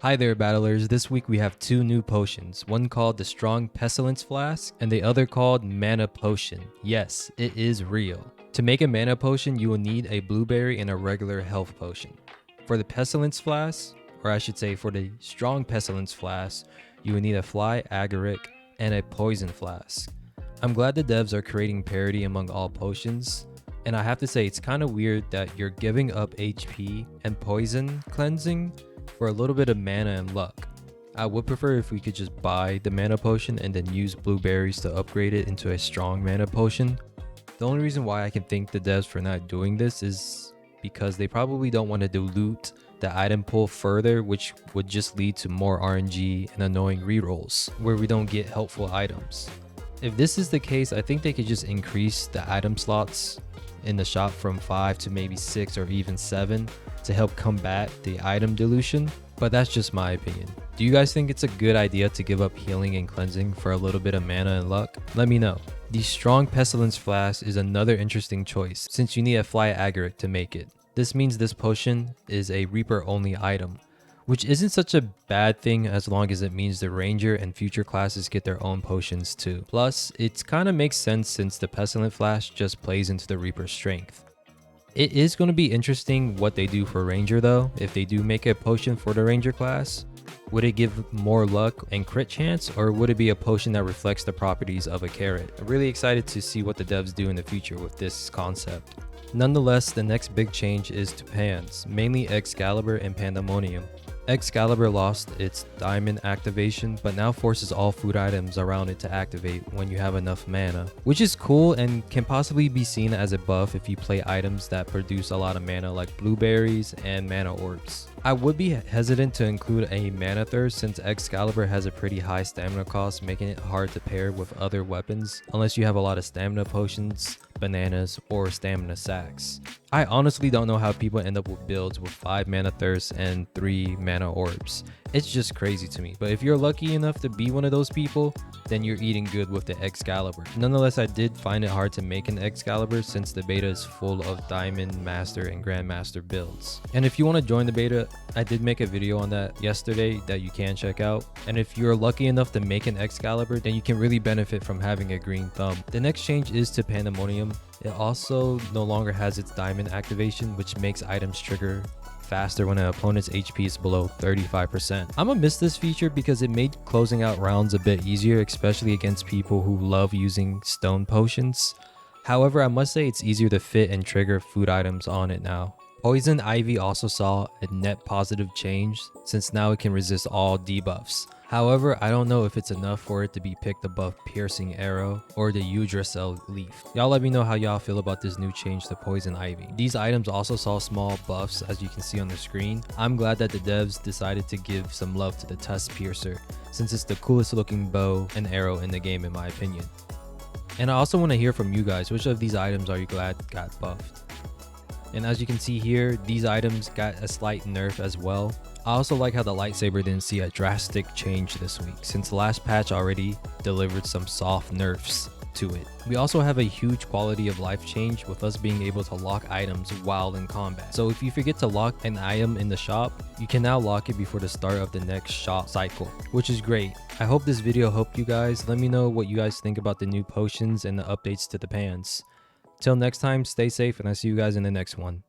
Hi there battlers, this week we have two new potions, one called the Strong Pestilence Flask and the other called Mana Potion. Yes, it is real. To make a mana potion you will need a blueberry and a regular health potion. For the Pestilence Flask, or I should say for the Strong Pestilence Flask, you will need a Fly Agaric and a Poison Flask. I'm glad the devs are creating parity among all potions, and I have to say it's kind of weird that you're giving up HP and poison cleansing for a little bit of mana and luck. I would prefer if we could just buy the mana potion and then use blueberries to upgrade it into a strong mana potion. The only reason why I can thank the devs for not doing this is because they probably don't want to dilute the item pool further, which would just lead to more RNG and annoying rerolls where we don't get helpful items. If this is the case, I think they could just increase the item slots in the shop from 5 to maybe 6 or even 7 to help combat the item dilution, but that's just my opinion. Do you guys think it's a good idea to give up healing and cleansing for a little bit of mana and luck? Let me know. The Strong Pestilence Flask is another interesting choice since you need a Fly Agaric to make it. This means this potion is a Reaper only item, which isn't such a bad thing as long as it means the Ranger and future classes get their own potions too. Plus, it kind of makes sense since the Pestilent Flask just plays into the Reaper's strength. It is going to be interesting what they do for Ranger though. If they do make a potion for the Ranger class, would it give more luck and crit chance, or would it be a potion that reflects the properties of a carrot? I'm really excited to see what the devs do in the future with this concept. Nonetheless, the next big change is to pans, mainly Excalibur and Pandemonium. Excalibur lost its diamond activation, but now forces all food items around it to activate when you have enough mana, which is cool and can possibly be seen as a buff if you play items that produce a lot of mana like blueberries and mana orbs. I would be hesitant to include a mana thirst since Excalibur has a pretty high stamina cost, making it hard to pair with other weapons unless you have a lot of stamina potions, bananas, or stamina sacks. I honestly don't know how people end up with builds with 5 mana thirsts and 3 mana orbs. It's just crazy to me, but if you're lucky enough to be one of those people, then you're eating good with the Excalibur. Nonetheless, I did find it hard to make an Excalibur since the beta is full of Diamond Master and Grandmaster builds. And if you want to join the beta, I did make a video on that yesterday that you can check out. And if you're lucky enough to make an Excalibur, then you can really benefit from having a green thumb. The next change is to Pandemonium. It also no longer has its diamond activation, which makes items trigger faster when an opponent's HP is below 35%. I'm gonna miss this feature because it made closing out rounds a bit easier, especially against people who love using stone potions. However, I must say it's easier to fit and trigger food items on it now. Poison Ivy also saw a net positive change since now it can resist all debuffs. However, I don't know if it's enough for it to be picked above Piercing Arrow or the Yggdrasil Leaf. Y'all let me know how y'all feel about this new change to Poison Ivy. These items also saw small buffs as you can see on the screen. I'm glad that the devs decided to give some love to the Tusk Piercer since it's the coolest looking bow and arrow in the game in my opinion. And I also want to hear from you guys, which of these items are you glad got buffed? And as you can see here, these items got a slight nerf as well. I also like how the lightsaber didn't see a drastic change this week since the last patch already delivered some soft nerfs to it. We also have a huge quality of life change with us being able to lock items while in combat. So if you forget to lock an item in the shop, you can now lock it before the start of the next shop cycle, which is great. I hope this video helped you guys. Let me know what you guys think about the new potions and the updates to the pans. Till next time, stay safe and I'll see you guys in the next one.